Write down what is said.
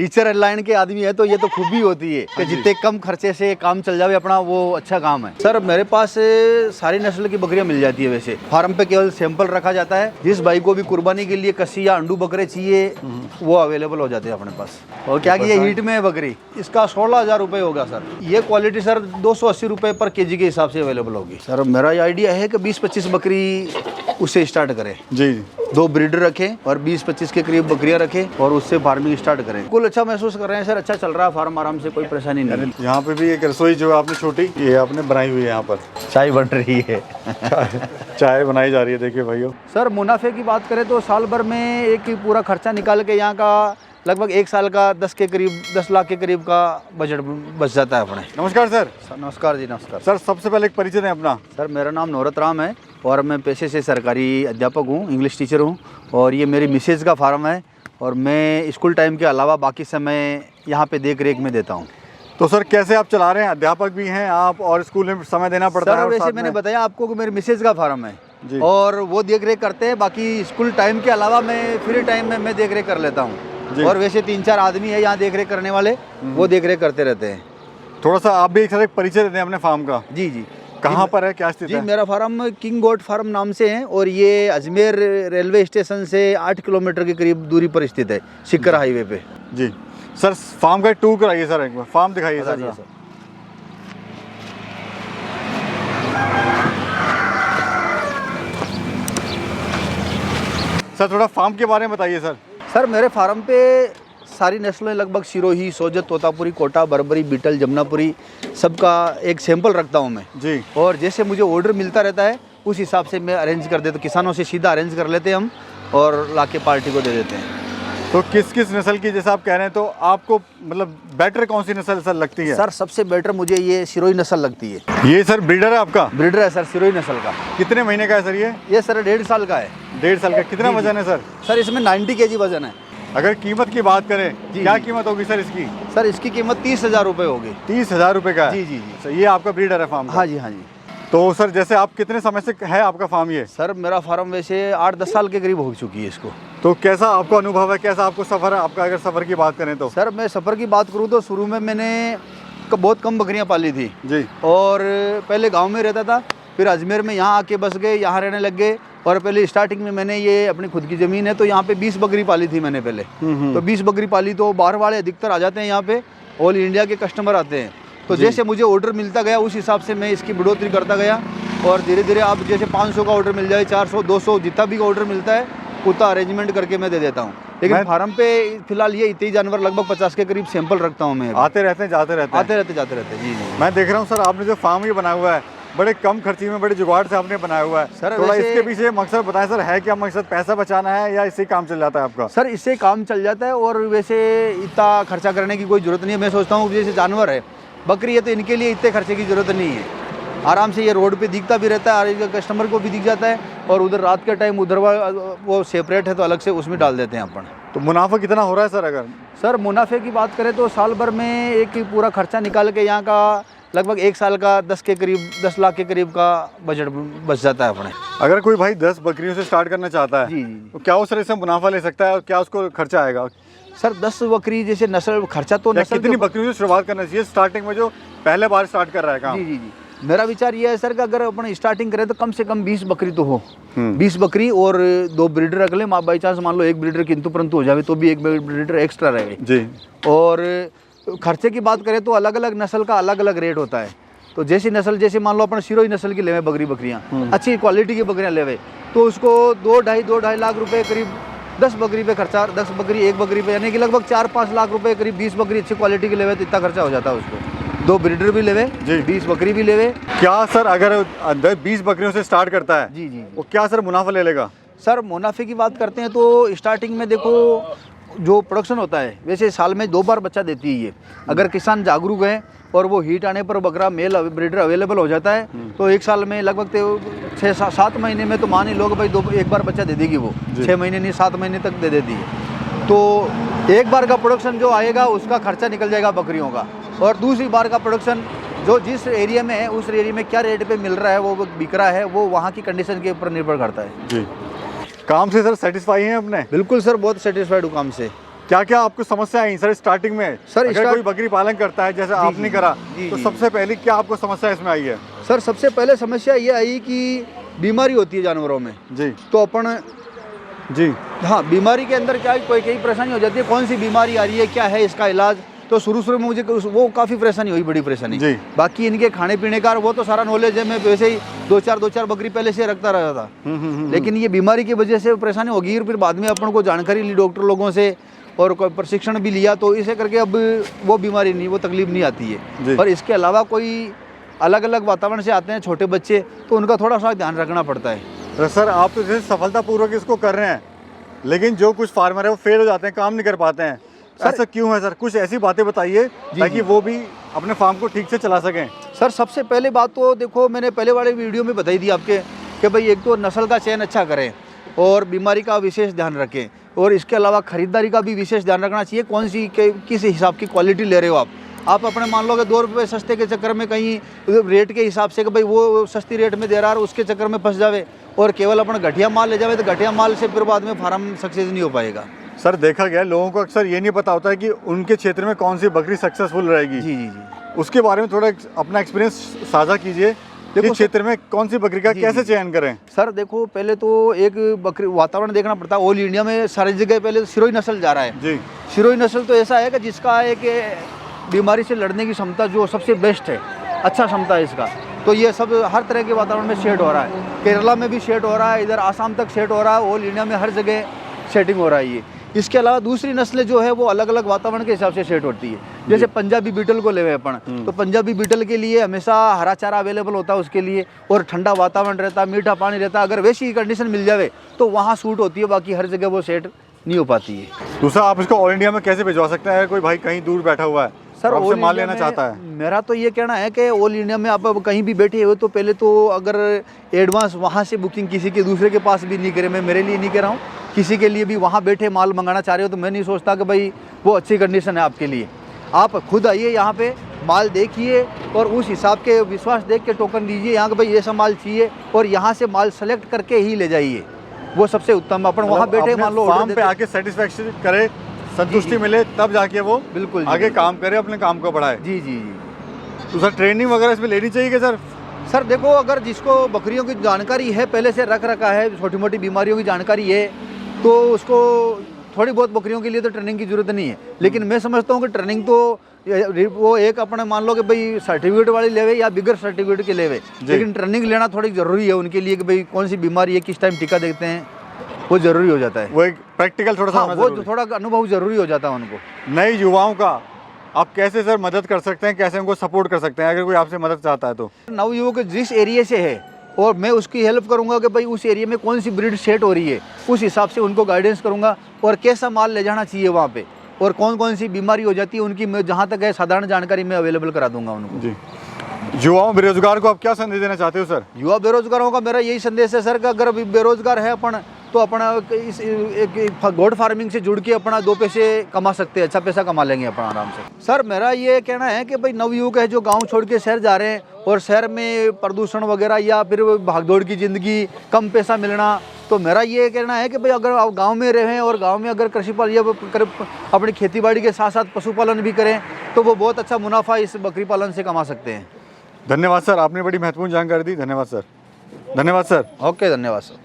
Teacher line के आदमी है तो ये तो खूबी होती है कि जितने कम खर्चे से काम चल जावे अपना, वो अच्छा काम है। सर मेरे पास सारी नस्ल की बकरियां मिल जाती है। वैसे फार्म पे केवल सैंपल रखा जाता है, जिस भाई को भी कुर्बानी के लिए कस्सी या अंडू बकरे चाहिए वो अवेलेबल हो जाते हैं अपने पास। और क्या कि ये हीट में है बकरी, इसका 16,000 रुपये होगा सर। ये क्वालिटी सर 280 रुपये पर केजी के हिसाब से अवेलेबल होगी। सर मेरा ये आइडिया है कि 20-25 बकरी उससे स्टार्ट करें जी। 2 ब्रीडर रखें और 20-25 के करीब बकरियां रखें और उससे फार्मिंग स्टार्ट करें। कुल अच्छा महसूस कर रहे हैं सर, अच्छा चल रहा है फार्म, आराम से, कोई परेशानी नहीं। यहाँ पे भी एक रसोई जो आपने छोटी ये आपने बनाई हुई है, यहाँ पर चाय बन रही है चाय बनाई जा रही है। देखिए भाइयों, सर मुनाफे की बात करें तो साल भर में एक ही पूरा खर्चा निकाल के यहाँ का लगभग 1 साल का 10 लाख के करीब का बजट बच जाता है अपने। नमस्कार सर। नमस्कार जी, नमस्कार सर। सबसे पहले एक परिचय दें अपना। सर मेरा नाम नौरत राम है और मैं पेशे से सरकारी अध्यापक हूँ, इंग्लिश टीचर हूँ। और ये मेरी मिसेज का फार्म है और मैं स्कूल टाइम के अलावा बाकी समय यहाँ पे देख रेख में देता हूँ। तो सर कैसे आप चला रहे हैं? अध्यापक भी हैं आप और स्कूल में समय देना पड़ता है। सर वैसे मैंने बताया आपको कि मेरी मिसेज का फार्म है और वो देख रेख करते हैं, बाकी स्कूल टाइम के अलावा मैं फ्री टाइम में मैं देख रेख कर लेता हूँ। और वैसे 3-4 आदमी है यहाँ देख रेख करने वाले, वो देख रेख करते रहते हैं। थोड़ा सा आप भी एक परिचय देते हैं अपने फार्म का। जी जी। कहाँ पर है, क्या स्थिति है? जी मेरा फार्म किंग गोट फार्म नाम से है और ये अजमेर रेलवे स्टेशन से 8 किलोमीटर के करीब दूरी पर स्थित है, सिक्कर हाईवे पे। जी सर, फार्म का टूर कराइए सर, एक बार फार्म दिखाइए सर। सर थोड़ा फार्म के बारे में बताइए सर। सर मेरे फार्म पे सारी नस्लें लगभग सिरोही, सोजत, तोतापुरी, कोटा, बरबरी, बीटल, जमुनापुरी सबका एक सैंपल रखता हूँ मैं जी। और जैसे मुझे ऑर्डर मिलता रहता है उस हिसाब से मैं अरेंज कर देता हूँ, किसानों से सीधा अरेंज कर लेते हैं हम और लाके पार्टी को दे देते हैं। तो किस किस नस्ल की जैसा आप कह रहे हैं, तो आपको मतलब बेटर कौन सी नस्ल सर लगती है? सर सबसे बेटर मुझे ये सिरोही नस्ल लगती है। ये सर ब्रीडर है आपका? ब्रीडर है सर, सिरोही नस्ल का। कितने महीने का है सर ये सर 1.5 साल का है। 1.5 साल का। कितना वजन है सर? सर इसमें 90 kg वजन है। अगर कीमत की बात करें, क्या कीमत होगी सर इसकी? सर इसकी कीमत 30,000 रुपये होगी। 30,000 रुपये का? जी जी जी। ये आपका ब्रीडर है फार्म? हाँ जी, हाँ जी। तो सर जैसे आप कितने समय से है आपका फार्म ये? सर मेरा फार्म वैसे 8-10 साल के करीब हो चुकी है इसको। तो कैसा आपको अनुभव है, कैसा आपको सफ़र है आपका? अगर सफ़र की बात करें तो सर मैं सफ़र की बात करूँ तो शुरू में मैंने बहुत कम बकरियां पाली थी जी। और पहले गांव में रहता था, फिर अजमेर में यहाँ आके बस गए, यहाँ रहने लग गए। और पहले स्टार्टिंग में मैंने ये अपनी खुद की ज़मीन है तो यहाँ पे 20 बकरी पाली थी मैंने पहले। तो 20 बकरी पाली तो बाहर वाले अधिकतर आ जाते हैं यहाँ पे, ऑल इंडिया के कस्टमर आते हैं। तो जैसे मुझे ऑर्डर मिलता गया उस हिसाब से मैं इसकी बढ़ोतरी करता गया और धीरे धीरे अब जैसे 500 का ऑर्डर मिल जाए, 400, 200 जितना भी ऑर्डर मिलता है उतना अरेंजमेंट करके मैं दे देता हूँ। लेकिन फार्म पे फिलहाल ये इतने जानवर लगभग 50 के करीब सैंपल रखता हूँ मैं। आते रहते हैं जाते रहते हैं? जाते रहते जी जी। मैं देख रहा हूँ सर आपने जो फार्म ये बनाया हुआ है बड़े कम खर्चे में, बड़े जुगाड़ से आपने बनाया हुआ है सर। थोड़ा इसके पीछे मकसद बताएं सर, है क्या मकसद? पैसा बचाना है या इससे काम चल जाता है आपका? सर इससे काम चल जाता है और वैसे इतना खर्चा करने की कोई ज़रूरत नहीं है। मैं सोचता हूँ जैसे जानवर है, बकरी है, तो इनके लिए इतने खर्चे की ज़रूरत नहीं है। आराम से ये रोड पे दिखता भी रहता है, कस्टमर को भी दिख जाता है और उधर रात के टाइम उधर वो सेपरेट है तो अलग से उसमें डाल देते हैं अपन। तो मुनाफा कितना हो रहा है सर? अगर सर मुनाफे की बात करें तो साल भर में एक ही पूरा खर्चा निकाल के यहाँ का लगभग 1 साल का 10 लाख के करीब का बजट बच जाता है अपने। अगर कोई भाई 10 बकरियों से स्टार्ट करना चाहता है जी तो क्या वो सर इससे मुनाफा ले सकता है और क्या उसको खर्चा आएगा? सर 10 बकरी जैसे नस्ल खर्चा तो नस्ल कितनी बकरियों से शुरुआत करना चाहिए स्टार्टिंग में जो पहले बार स्टार्ट कर रहा है काम? जी जी जी। मेरा विचार ये है सर कि अगर अपन स्टार्टिंग करें तो कम से कम 20 बकरी तो हो। 20 बकरी और 2 ब्रीडर रख लें। बाई चांस मान लो एक ब्रीडर किंतु परंतु हो जाए तो भी एक ब्रीडर एक्स्ट्रा रहे जी। और खर्चे की बात करें तो अलग अलग नस्ल का अलग अलग रेट होता है। तो जैसी नस्ल, जैसे मान लो अपन सिरोही नस्ल की लेवे बकरियाँ, अच्छी क्वालिटी की बकरियाँ लेवे तो उसको 2-2.5 लाख रुपए करीब 10 बकरी पे खर्चा, 10 बकरी 1 बकरी पे, यानी कि लगभग 4-5 लाख रुपए करीब 20 बकरी अच्छी क्वालिटी की लेवे तो इतना खर्चा हो जाता है उसको। 2 ब्रीडर भी लेवे जी, 20 बकरी भी लेवे। क्या सर अगर 20 बकरियों से स्टार्ट करता है जी जी वो क्या सर मुनाफा ले लेगा? सर मुनाफे की बात करते हैं तो स्टार्टिंग में देखो जो प्रोडक्शन होता है वैसे साल में 2 बार बच्चा देती है ये। अगर किसान जागरूक है और वो हीट आने पर बकरा मेल ब्रीडर अवेलेबल हो जाता है तो 1 साल में लगभग 6-7 महीने में तो मान ही लोग भाई 1 बार बच्चा दे देगी वो। 6 महीने नहीं 7 महीने तक दे देती है। तो 1 बार का प्रोडक्शन जो आएगा उसका खर्चा निकल जाएगा बकरियों का, और दूसरी बार का प्रोडक्शन जो जिस एरिया में है उस एरिया में क्या रेट पे मिल रहा है वो बिक रहा है वो वहाँ की कंडीशन के ऊपर निर्भर करता है जी। काम से सर सेटिस्फाई हैं अपने? बिल्कुल सर, बहुत सेटिस्फाइड हूँ काम से। क्या क्या आपको समस्या आई सर स्टार्टिंग में? सर, अगर कोई बकरी पालन करता है जैसे आपने करा, तो सबसे पहले क्या आपको समस्या इसमें आई है? सर सबसे पहले समस्या ये आई कि बीमारी होती है जानवरों में जी। तो अपन जी हाँ बीमारी के अंदर क्या है, कोई कई परेशानी हो जाती है, कौन सी बीमारी आ रही है, क्या है इसका इलाज। तो शुरू में मुझे वो काफ़ी परेशानी हुई, बड़ी परेशानी जी। बाकी इनके खाने पीने का वो तो सारा नॉलेज है, मैं वैसे ही दो चार बकरी पहले से रखता रहता था। लेकिन ये बीमारी की वजह से परेशानी होगी, और फिर बाद में अपन को जानकारी ली डॉक्टर लोगों से और प्रशिक्षण भी लिया, तो इसे करके अब वो बीमारी नहीं, वो तकलीफ नहीं आती है। और इसके अलावा कोई अलग अलग वातावरण से आते हैं छोटे बच्चे, तो उनका थोड़ा सा ध्यान रखना पड़ता है। तो सर आप तो जैसे सफलतापूर्वक इसको कर रहे हैं, लेकिन जो कुछ फार्मर है वो फेल हो जाते हैं, काम नहीं कर पाते हैं, ऐसा क्यों है सर? कुछ ऐसी बातें बताइए ताकि वो भी अपने फार्म को ठीक से चला सकें। सर सबसे पहले बात तो देखो, मैंने पहले वाले वीडियो में बताई थी आपके कि भाई एक तो नस्ल का चयन अच्छा करें और बीमारी का विशेष ध्यान रखें, और इसके अलावा खरीदारी का भी विशेष ध्यान रखना चाहिए, कौन सी किस हिसाब की क्वालिटी ले रहे हो आप अपने मान लो कि 2 रुपये सस्ते के चक्कर में कहीं रेट के हिसाब से कि भाई वो सस्ती रेट में दे रहा है, उसके चक्कर में फंस जावे और केवल अपना घटिया माल ले जावे, तो घटिया माल से फिर बाद में फार्म सक्सेस नहीं हो पाएगा। सर देखा गया लोगों को अक्सर ये नहीं पता होता है कि उनके क्षेत्र में कौन सी बकरी सक्सेसफुल रहेगी। जी जी जी, उसके बारे में थोड़ा अपना एक्सपीरियंस साझा कीजिए। देखो क्षेत्र में कौन सी बकरी का कैसे चयन करें? सर देखो पहले तो एक बकरी वातावरण देखना पड़ता है। ऑल इंडिया में सारी जगह पहले सिरोही नस्ल जा रहा है जी। सिरोही नस्ल तो ऐसा है कि जिसका एक बीमारी से लड़ने की क्षमता जो सबसे बेस्ट है, अच्छा क्षमता है इसका। तो ये सब हर तरह के वातावरण में सेट हो रहा है, केरला में भी सेट हो रहा है, इधर आसाम तक सेट हो रहा है, ऑल इंडिया में हर जगह सेटिंग हो रहा है ये। इसके अलावा दूसरी नस्लें जो है वो अलग अलग वातावरण के हिसाब से सेट होती है। जैसे पंजाबी बीटल को लेवे अपन, तो पंजाबी बीटल के लिए हमेशा हरा चारा अवेलेबल होता है उसके लिए, और ठंडा वातावरण रहता है, मीठा पानी रहता है। अगर वैसी कंडीशन मिल जावे तो वहाँ सूट होती है, बाकी हर जगह वो सेट नहीं हो पाती है। दूसरा, आप इसको ऑल इंडिया में कैसे भिजवा सकते हैं? कोई भाई कहीं दूर बैठा हुआ है सर आपसे माल लेना चाहता है? मेरा तो ये कहना है कि ऑल इंडिया में आप कहीं भी बैठे हो तो पहले तो अगर एडवांस वहाँ से बुकिंग किसी के दूसरे के पास भी नहीं करे, मैं मेरे लिए नहीं कह रहा हूँ, किसी के लिए भी वहाँ बैठे माल मंगाना चाह रहे हो तो मैं नहीं सोचता कि भाई वो अच्छी कंडीशन है आपके लिए। आप खुद आइए यहाँ पे, माल देखिए और उस हिसाब के विश्वास देख के टोकन दीजिए यहाँ के भाई ऐसा माल चाहिए, और यहाँ से माल सेलेक्ट करके ही ले जाइए, वो सबसे उत्तम। अपन वहाँ बैठे मान लो फार्म पे आके सेटिस्फेक्शन करे, संतुष्टि मिले, तब जाके वो बिल्कुल आगे काम करे, अपने काम को बढ़ाए। जी जी जी। तो सर ट्रेनिंग वगैरह इसमें लेनी चाहिए क्या सर? सर देखो, अगर जिसको बकरियों की जानकारी है, पहले से रख रखा है, छोटी मोटी बीमारियों की जानकारी है, तो उसको थोड़ी बहुत बकरियों के लिए तो ट्रेनिंग की जरूरत नहीं है। लेकिन मैं समझता हूँ कि ट्रेनिंग तो वो एक अपने मान लो कि भाई सर्टिफिकेट वाली लेवे या बिगर सर्टिफिकेट के लेवे, लेकिन ट्रेनिंग लेना थोड़ी ज़रूरी है उनके लिए कि भाई कौन सी बीमारी है, किस टाइम टीका देते हैं, वो ज़रूरी हो जाता है। वो एक प्रैक्टिकल थोड़ा सा वो थोड़ा अनुभव ज़रूरी हो जाता है उनको। नए युवाओं का आप कैसे सर मदद कर सकते हैं, कैसे उनको सपोर्ट कर सकते हैं अगर कोई आपसे मदद चाहता है तो? नवयुवक जिस एरिया से है और मैं उसकी हेल्प करूंगा कि भाई उस एरिया में कौन सी ब्रीड सेट हो रही है, उस हिसाब से उनको गाइडेंस करूंगा, और कैसा माल ले जाना चाहिए वहाँ पे, और कौन कौन सी बीमारी हो जाती है उनकी मैं जहाँ तक है साधारण जानकारी मैं अवेलेबल करा दूंगा उनको। जी। युवाओं बेरोजगार को आप क्या संदेश देना चाहते हो सर? युवा बेरोजगारों का मेरा यही संदेश है सर कि अगर बेरोजगार है अपन तो अपना इस गोड फार्मिंग से जुड़ के अपना 2 पैसे कमा सकते हैं, अच्छा पैसा कमा लेंगे अपन आराम से। सर मेरा ये कहना है कि भाई नवयुवक है जो गांव छोड़ के शहर जा रहे हैं, और शहर में प्रदूषण वगैरह या फिर भागदौड़ की ज़िंदगी, कम पैसा मिलना, तो मेरा ये कहना है कि भाई अगर आप गांव में रहें और गांव में अगर कृषि पालन या अपनी खेतीबाड़ी के साथ साथ पशुपालन भी करें तो वो बहुत अच्छा मुनाफा इस बकरी पालन से कमा सकते हैं। धन्यवाद सर, आपने बड़ी महत्वपूर्ण जानकारी दी। धन्यवाद सर। धन्यवाद सर। ओके, धन्यवाद सर।